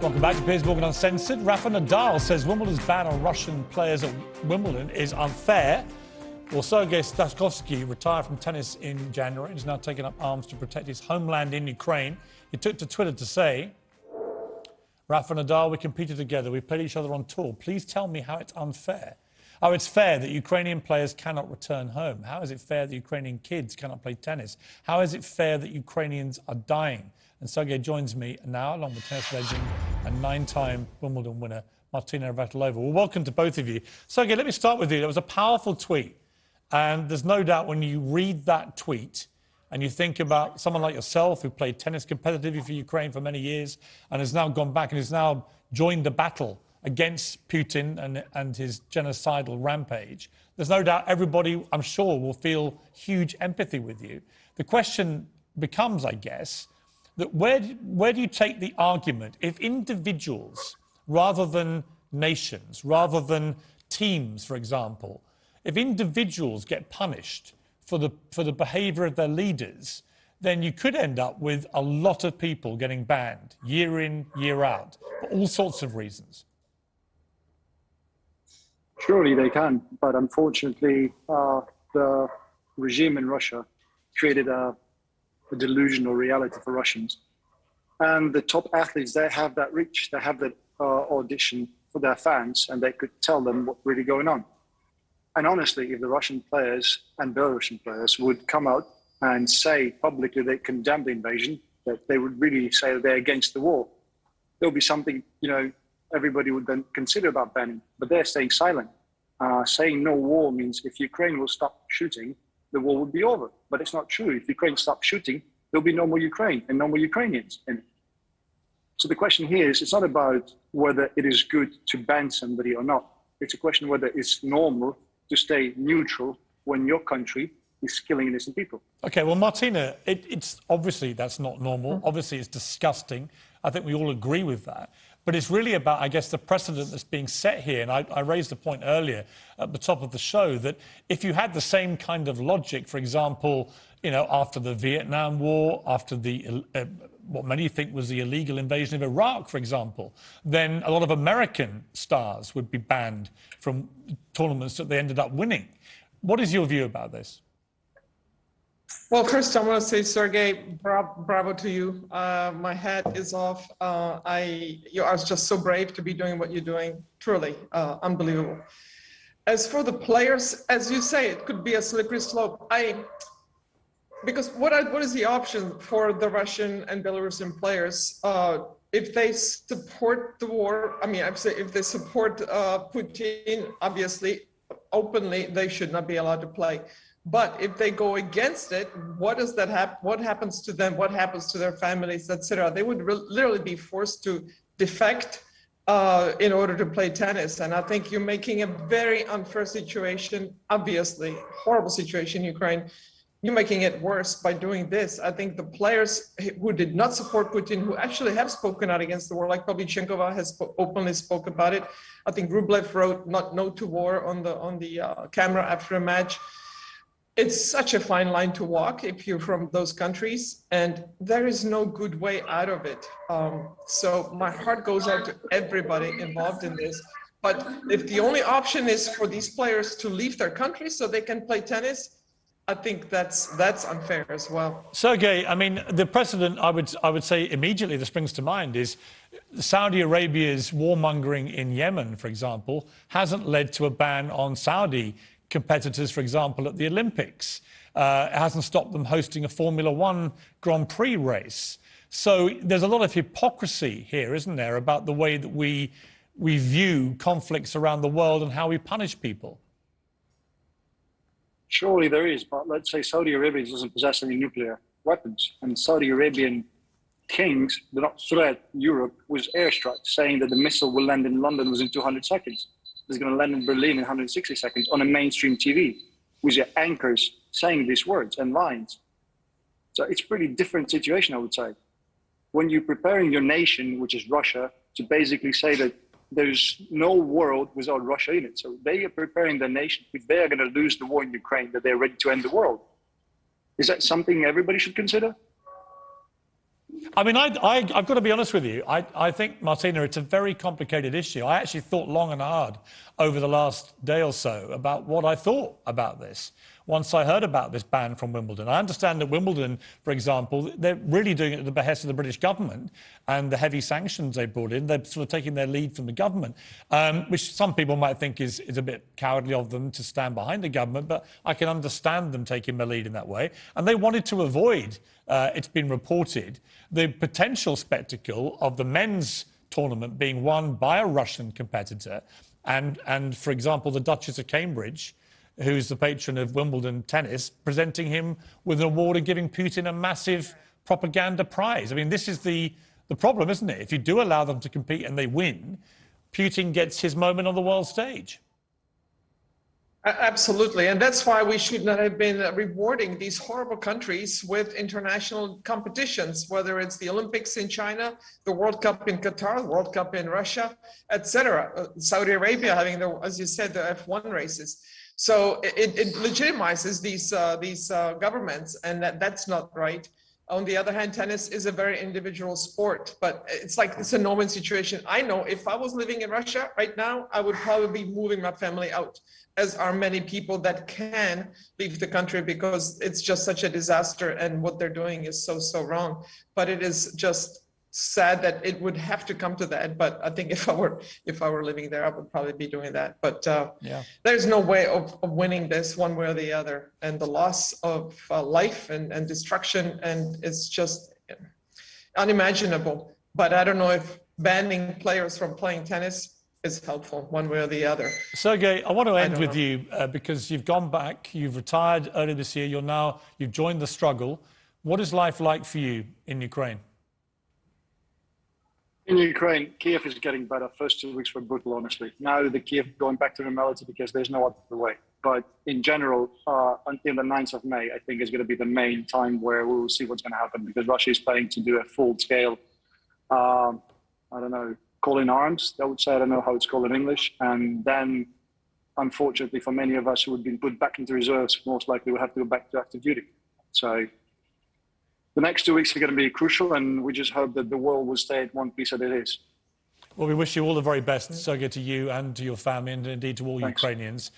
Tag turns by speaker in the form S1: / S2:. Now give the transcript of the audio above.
S1: Welcome back to Piers Morgan Uncensored. Rafael Nadal says Wimbledon's ban on Russian players at Wimbledon is unfair. Well, Sergiy Stakhovsky retired from tennis in January and is now taking up arms to protect his homeland in Ukraine. He took to Twitter to say, Rafael Nadal, we competed together. We played each other on tour. Please tell me how it's unfair. Oh, it's fair that Ukrainian players cannot return home. How is it fair that Ukrainian kids cannot play tennis? How is it fair that Ukrainians are dying? And Sergey joins me now, along with tennis legend and 9-time Wimbledon winner, Martina Navratilova. Well, welcome to both of you. Sergey, let me start with you. That was a powerful tweet. And there's no doubt when you read that tweet and you think about someone like yourself who played tennis competitively for Ukraine for many years and has now gone back and has now joined the battle against Putin and his genocidal rampage, there's no doubt everybody, I'm sure, will feel huge empathy with you. The question becomes, I guess, that where do you take the argument if individuals, rather than nations, rather than teams, for example, if individuals get punished for the behaviour of their leaders, then you could end up with a lot of people getting banned year in, year out, for all sorts of reasons.
S2: Surely they can, but unfortunately, the regime in Russia created a delusional reality for Russians. And the top athletes, they have that reach, they have that audition for their fans, and they could tell them what's really going on. And honestly, if the Russian players and Belarusian players would come out and say publicly they condemn the invasion, that they would really say that they're against the war, there'll be something, everybody would then consider about banning, but they're staying silent. Saying no war means if Ukraine will stop shooting, the war would be over. But it's not true. If Ukraine stops shooting, there'll be no more Ukraine and no more Ukrainians in it. So the question here is, it's not about whether it is good to ban somebody or not. It's a question whether it's normal to stay neutral when your country is killing innocent people.
S1: Okay, well, Martina, it's obviously that's not normal. Obviously, it's disgusting. I think we all agree with that. But it's really about, I guess, the precedent that's being set here. And I raised the point earlier at the top of the show that if you had the same kind of logic, for example, after the Vietnam War, after what many think was the illegal invasion of Iraq, for example, then a lot of American stars would be banned from tournaments that they ended up winning. What is your view about this?
S3: Well, first I want to say, Sergey, bravo to you. My hat is off. You are just so brave to be doing what you're doing. Truly unbelievable. As for the players, as you say, it could be a slippery slope. Because what is the option for the Russian and Belarusian players if they support the war? I mean, I'd say if they support Putin, obviously, openly, they should not be allowed to play. But if they go against it, what does that happen? What happens to them? What happens to their families, etc.? They would literally be forced to defect in order to play tennis. And I think you're making a very unfair situation, obviously, horrible situation in Ukraine. You're making it worse by doing this. I think the players who did not support Putin, who actually have spoken out against the war, like Pavlyuchenkova has openly spoke about it. I think Rublev wrote "No to war" on the camera after a match. It's such a fine line to walk if you're from those countries, and there is no good way out of it. So my heart goes out to everybody involved in this. But if the only option is for these players to leave their country so they can play tennis, I think that's unfair as well.
S1: Sergey, I mean, the precedent I would say immediately that springs to mind is Saudi Arabia's warmongering in Yemen, for example, hasn't led to a ban on Saudi competitors, for example, at the Olympics. It hasn't stopped them hosting a Formula One Grand Prix race. So there's a lot of hypocrisy here, isn't there, about the way that we view conflicts around the world and how we punish people.
S2: Surely there is, but let's say Saudi Arabia doesn't possess any nuclear weapons, and Saudi Arabian kings do not threat Europe with airstrikes, saying that the missile will land in London within 200 seconds. It's going to land in Berlin in 160 seconds on a mainstream TV with your anchors saying these words and lines. So it's a pretty different situation, I would say. When you're preparing your nation, which is Russia, to basically say that there's no world without Russia in it. So they are preparing the nation, if they are going to lose the war in Ukraine, that they're ready to end the world. Is that something everybody should consider?
S1: I mean, I've got to be honest with you. I think, Martina, it's a very complicated issue. I actually thought long and hard over the last day or so about what I thought about this once I heard about this ban from Wimbledon. I understand that Wimbledon, for example, they're really doing it at the behest of the British government and the heavy sanctions they brought in. They're sort of taking their lead from the government, which some people might think is a bit cowardly of them to stand behind the government, but I can understand them taking the lead in that way. And they wanted to avoid, it's been reported, the potential spectacle of the men's tournament being won by a Russian competitor. And for example, the Duchess of Cambridge, who's the patron of Wimbledon tennis, presenting him with an award and giving Putin a massive propaganda prize. I mean, this is the problem, isn't it? If you do allow them to compete and they win, Putin gets his moment on the world stage.
S3: Absolutely. And that's why we should not have been rewarding these horrible countries with international competitions, whether it's the Olympics in China, the World Cup in Qatar, the World Cup in Russia, etc. Saudi Arabia having, as you said, the F1 races. So it legitimizes these governments, and that's not right. On the other hand, tennis is a very individual sport, but it's like it's a no-win situation. I know if I was living in Russia right now, I would probably be moving my family out, as are many people that can leave the country because it's just such a disaster and what they're doing is so wrong. But it is just sad that it would have to come to that. But I think if I were living there, I would probably be doing that. But there's no way of winning this one way or the other. And the loss of life and destruction, and it's just unimaginable. But I don't know if banning players from playing tennis is helpful one way or the other.
S1: Sergey, I want to end with you because you've gone back, you've retired earlier this year, you've joined the struggle. What is life like for you in Ukraine?
S2: In Ukraine, Kiev is getting better. First 2 weeks were brutal, honestly. Now the Kiev going back to normality because there's no other way. But in general, until the 9th of May, I think is going to be the main time where we will see what's going to happen because Russia is planning to do a full-scale, I don't know, call in arms, I would say. I don't know how it's called in English. And then, unfortunately, for many of us who have been put back into reserves, most likely will have to go back to active duty. So the next 2 weeks are going to be crucial, and we just hope that the world will stay at one piece as it is.
S1: Well, we wish you all the very best, Sergey, to you and to your family, and indeed to all Ukrainians.